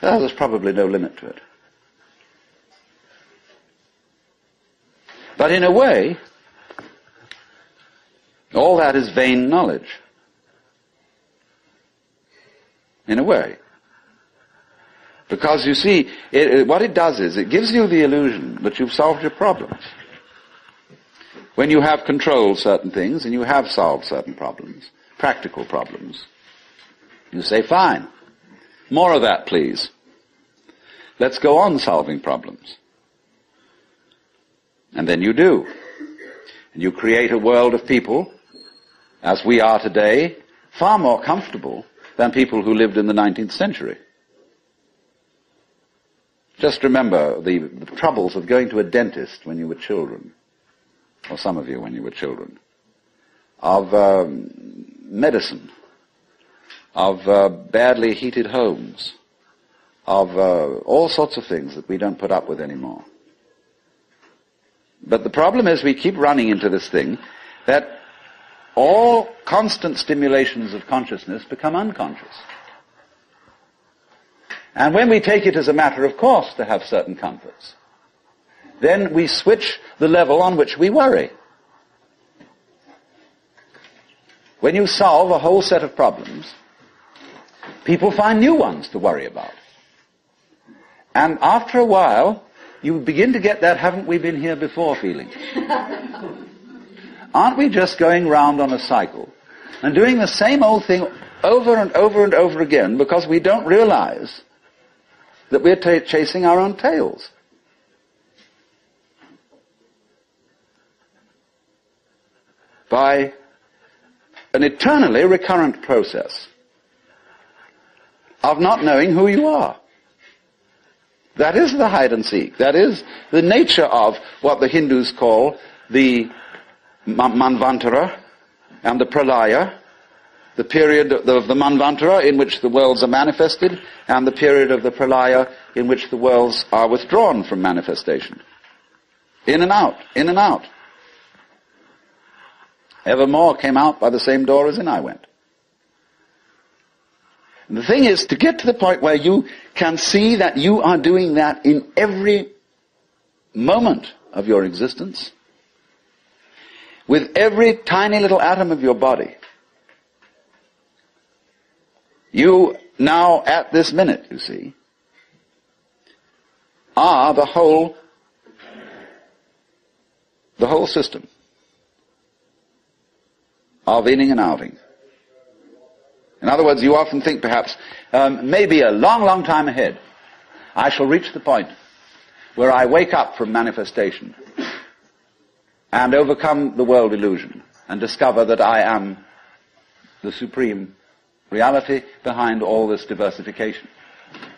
well, there's probably no limit to it. But in a way, all that is vain knowledge. In a way. Because you see, what it does is, it gives you the illusion that you've solved your problems. When you have controlled certain things, and you have solved certain problems, practical problems, you say, fine, more of that please. Let's go on solving problems. And then you do. And you create a world of people, as we are today, far more comfortable than people who lived in the 19th century. Just remember the troubles of going to a dentist when you were children, or some of you when you were children, of medicine, of badly heated homes, of all sorts of things that we don't put up with anymore. But the problem is we keep running into this thing that all constant stimulations of consciousness become unconscious. And when we take it as a matter of course to have certain comforts, then we switch the level on which we worry. When you solve a whole set of problems, people find new ones to worry about. And after a while, you begin to get that haven't we been here before feeling. Aren't we just going round on a cycle and doing the same old thing over and over and over again because we don't realize that we're chasing our own tails? By an eternally recurrent process of not knowing who you are. That is the hide and seek. That is the nature of what the Hindus call the Manvantara and the Pralaya, the period of the Manvantara in which the worlds are manifested, and the period of the Pralaya in which the worlds are withdrawn from manifestation. In and out, in and out. Evermore came out by the same door as in I went. And the thing is, to get to the point where you can see that you are doing that in every moment of your existence, with every tiny little atom of your body, you now, at this minute, you see, are the whole system of inning and outing. In other words, you often think perhaps, maybe a long, long time ahead, I shall reach the point where I wake up from manifestation and overcome the world illusion and discover that I am the supreme reality behind all this diversification.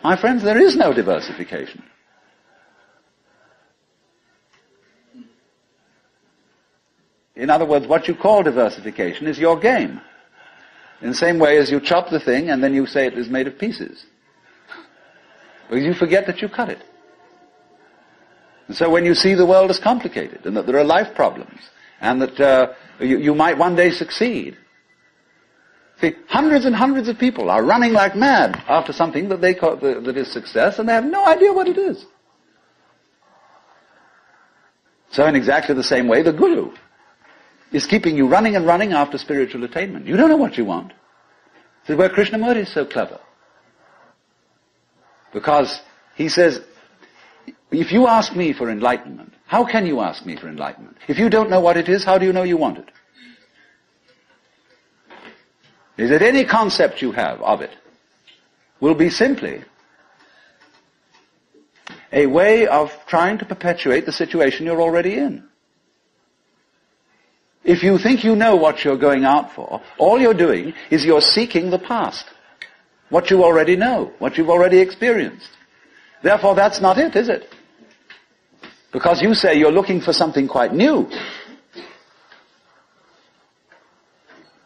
My friends, there is no diversification. In other words, what you call diversification is your game. In the same way as you chop the thing and then you say it is made of pieces. Because you forget that you cut it. And so when you see the world as complicated and that there are life problems and that you might one day succeed. See, hundreds and hundreds of people are running like mad after something that they call that is success, and they have no idea what it is. So in exactly the same way, the guru is keeping you running and running after spiritual attainment. You don't know what you want. This is where Krishnamurti is so clever. Because he says, if you ask me for enlightenment, how can you ask me for enlightenment? If you don't know what it is, how do you know you want it? Is it any concept you have of it will be simply a way of trying to perpetuate the situation you're already in. If you think you know what you're going out for, all you're doing is you're seeking the past. What you already know, what you've already experienced. Therefore, that's not it, is it? Because you say you're looking for something quite new.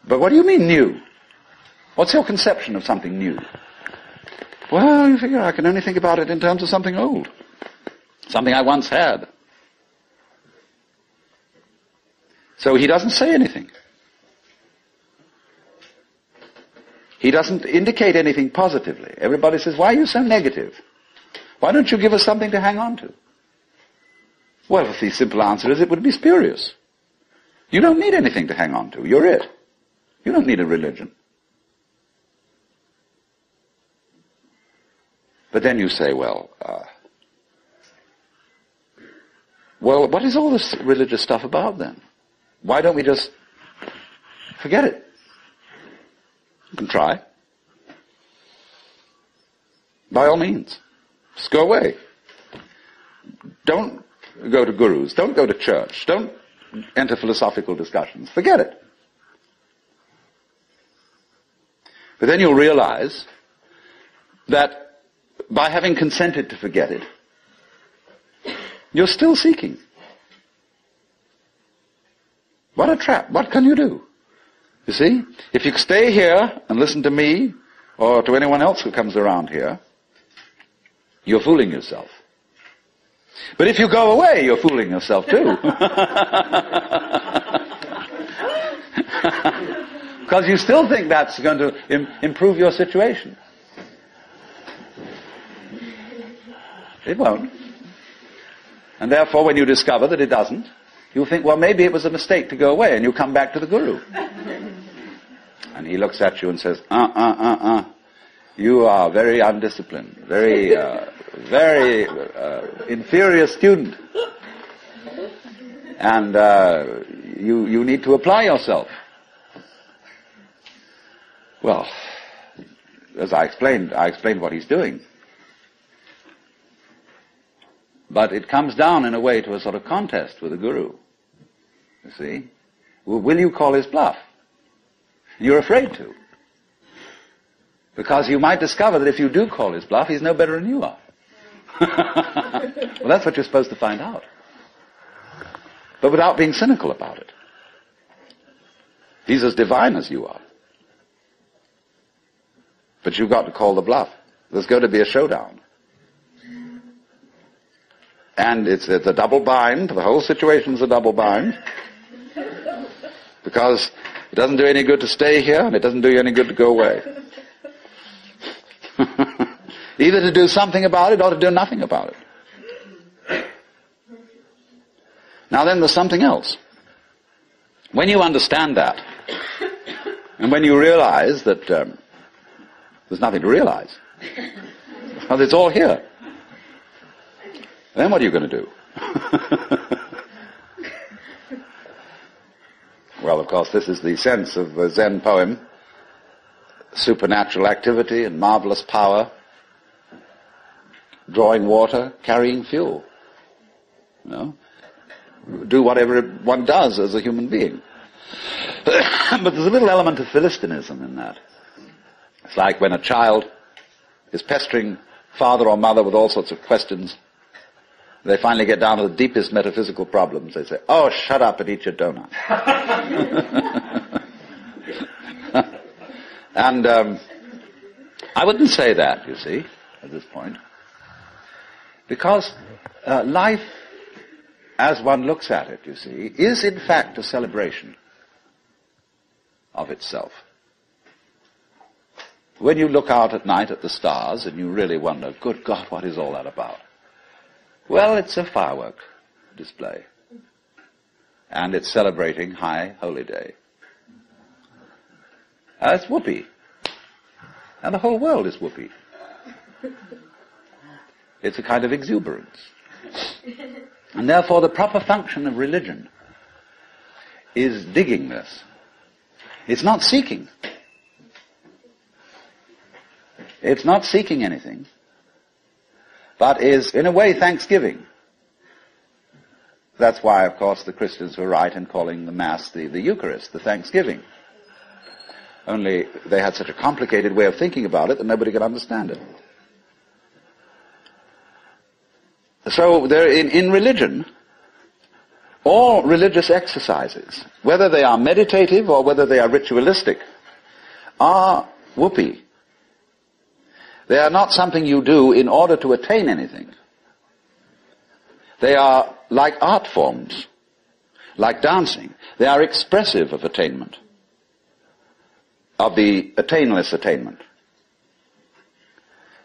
But what do you mean new? What's your conception of something new? Well, you figure I can only think about it in terms of something old. Something I once had. So he doesn't say anything. He doesn't indicate anything positively. Everybody says, why are you so negative? Why don't you give us something to hang on to? Well, the simple answer is it would be spurious. You don't need anything to hang on to. You're it. You don't need a religion. But then you say, well, what is all this religious stuff about then? Why don't we just forget it? You can try. By all means. Just go away. Don't go to gurus. Don't go to church. Don't enter philosophical discussions. Forget it. But then you'll realize that by having consented to forget it, you're still seeking. What a trap. What can you do? You see? If you stay here and listen to me or to anyone else who comes around here, you're fooling yourself. But if you go away, you're fooling yourself too. Because you still think that's going to improve your situation. It won't. And therefore, when you discover that it doesn't, you'll think, well, maybe it was a mistake to go away, and you come back to the guru. And he looks at you and says, you are very undisciplined, very inferior student. And you need to apply yourself. Well, as I explained what he's doing. But it comes down in a way to a sort of contest with the guru. You see? Will you call his bluff? You're afraid to. Because you might discover that if you do call his bluff, he's no better than you are. Well, that's what you're supposed to find out. But without being cynical about it. He's as divine as you are. But you've got to call the bluff. There's going to be a showdown. And it's a double bind. The whole situation's a double bind. Because it doesn't do any good to stay here, and it doesn't do you any good to go away. Either to do something about it or to do nothing about it. Now then, there's something else. When you understand that, and when you realize that there's nothing to realize, because it's all here, then what are you going to do? Well, of course, this is the sense of the Zen poem. Supernatural activity and marvelous power. Drawing water, carrying fuel. You know? Do whatever one does as a human being. But there's a little element of Philistinism in that. It's like when a child is pestering father or mother with all sorts of questions. They finally get down to the deepest metaphysical problems. They say, oh, shut up and eat your donut. And I wouldn't say that, you see, at this point. Because life, as one looks at it, you see, is in fact a celebration of itself. When you look out at night at the stars and you really wonder, good God, what is all that about? Well, it's a firework display. And it's celebrating High Holy Day. It's whoopee. And the whole world is whoopee. It's a kind of exuberance. And therefore the proper function of religion is digging this. It's not seeking. It's not seeking anything, but is, in a way, thanksgiving. That's why, of course, the Christians were right in calling the Mass the Eucharist, the thanksgiving. Only they had such a complicated way of thinking about it that nobody could understand it. So in religion, all religious exercises, whether they are meditative or whether they are ritualistic, are whoopee. They are not something you do in order to attain anything. They are like art forms, like dancing. They are expressive of attainment, of the attainless attainment.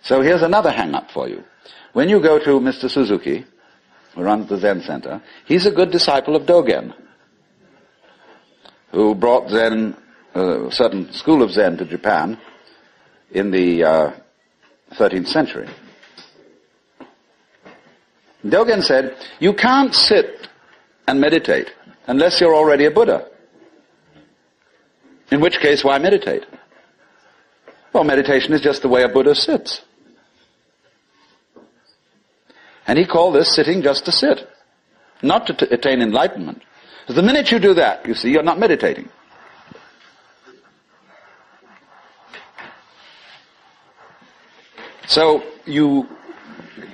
So here's another hang-up for you. When you go to Mr. Suzuki, who runs the Zen Center, he's a good disciple of Dogen, who brought Zen, a certain school of Zen to Japan in the 13th century. Dogen said, you can't sit and meditate unless you're already a Buddha. In which case, why meditate? Well, meditation is just the way a Buddha sits. And he called this sitting just to sit, not to attain enlightenment. The minute you do that, you see, you're not meditating. So you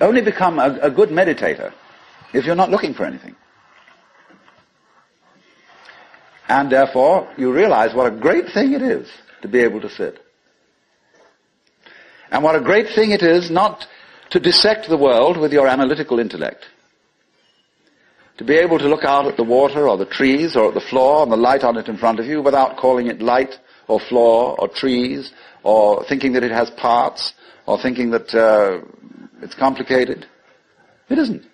only become a good meditator if you're not looking for anything. And therefore, you realize what a great thing it is to be able to sit. And what a great thing it is not to dissect the world with your analytical intellect. To be able to look out at the water or the trees or at the floor and the light on it in front of you without calling it light or floor or trees or thinking that it has parts or thinking that it's complicated. It isn't.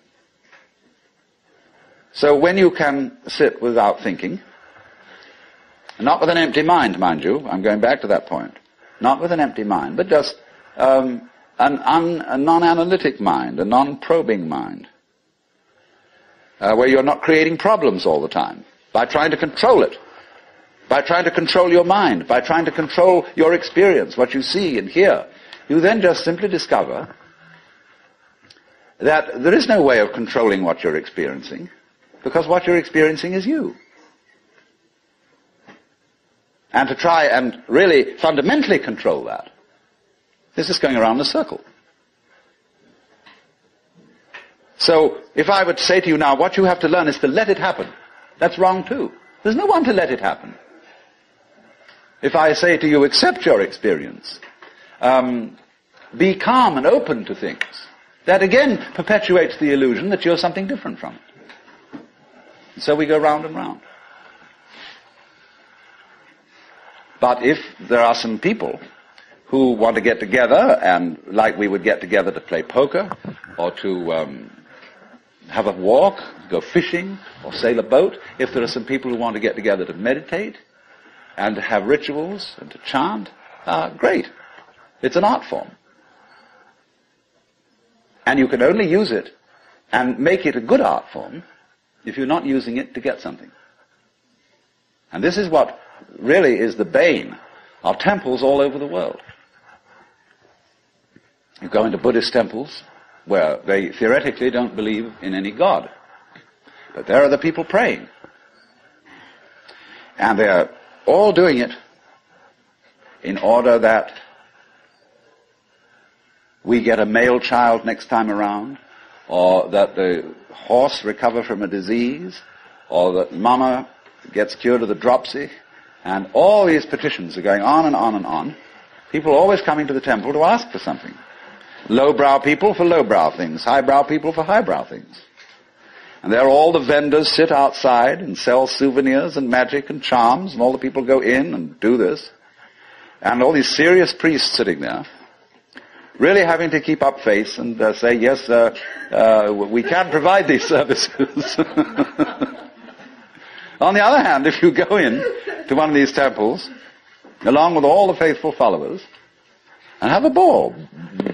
So when you can sit without thinking, not with an empty mind, mind you, I'm going back to that point, not with an empty mind, but just a non-analytic mind, a non-probing mind, where you're not creating problems all the time by trying to control it, by trying to control your mind, by trying to control your experience, what you see and hear. You then just simply discover that there is no way of controlling what you're experiencing, because what you're experiencing is you. And to try and really fundamentally control that is just going around in a circle. So, if I would say to you now, what you have to learn is to let it happen, that's wrong too. There's no one to let it happen. If I say to you, accept your experience, be calm and open to things, that again perpetuates the illusion that you're something different from it. And so we go round and round. But if there are some people who want to get together, and like we would get together to play poker, or to have a walk, go fishing, or sail a boat, if there are some people who want to get together to meditate, and to have rituals, and to chant, great. It's an art form. And you can only use it and make it a good art form if you're not using it to get something. And this is what really is the bane of temples all over the world. You go into Buddhist temples where they theoretically don't believe in any God. But there are the people praying. And they're all doing it in order that we get a male child next time around, or that the horse recover from a disease, or that mama gets cured of the dropsy. And all these petitions are going on and on and on. People are always coming to the temple to ask for something. Lowbrow people for lowbrow things, highbrow people for highbrow things. And there all the vendors sit outside and sell souvenirs and magic and charms, and all the people go in and do this. And all these serious priests sitting there, really having to keep up face and say, yes, we can provide these services. On the other hand, if you go in to one of these temples, along with all the faithful followers, and have a ball,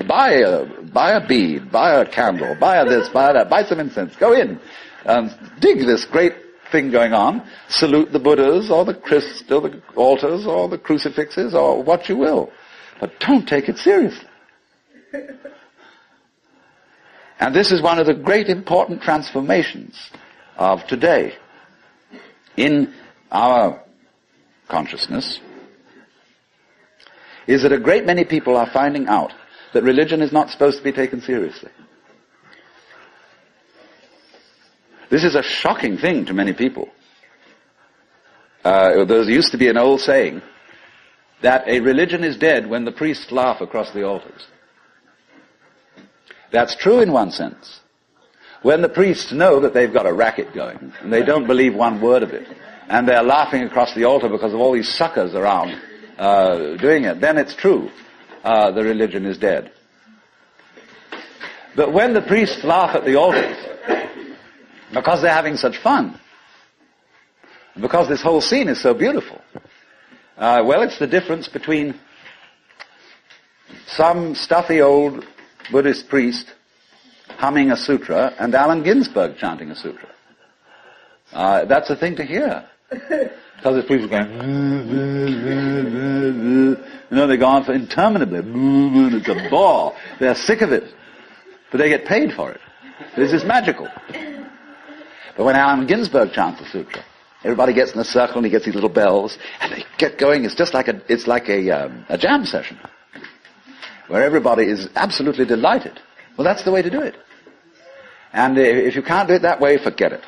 buy a bead, buy a candle, buy a this, buy that, buy some incense, go in, and dig this great thing going on, salute the Buddhas, or the altars, or the crucifixes, or what you will. But don't take it seriously. And this is one of the great important transformations of today in our consciousness, is that a great many people are finding out that religion is not supposed to be taken seriously. This is a shocking thing to many people. There used to be an old saying that a religion is dead when the priests laugh across the altars. That's true in one sense. when the priests know that they've got a racket going, and they don't believe one word of it, and they're laughing across the altar because of all these suckers around doing it, then it's true. The religion is dead. But when the priests laugh at the altars, because they're having such fun, because this whole scene is so beautiful, well, it's the difference between some stuffy old Buddhist priest humming a sutra and Allen Ginsberg chanting a sutra. That's a thing to hear. Because it's people going, they go on for interminably. It's a bore. They're sick of it. But they get paid for it. This is magical. But when Allen Ginsberg chants a sutra, everybody gets in a circle and he gets these little bells, and they get going. It's just like a jam session, where everybody is absolutely delighted. Well, that's the way to do it. And if you can't do it that way, forget it.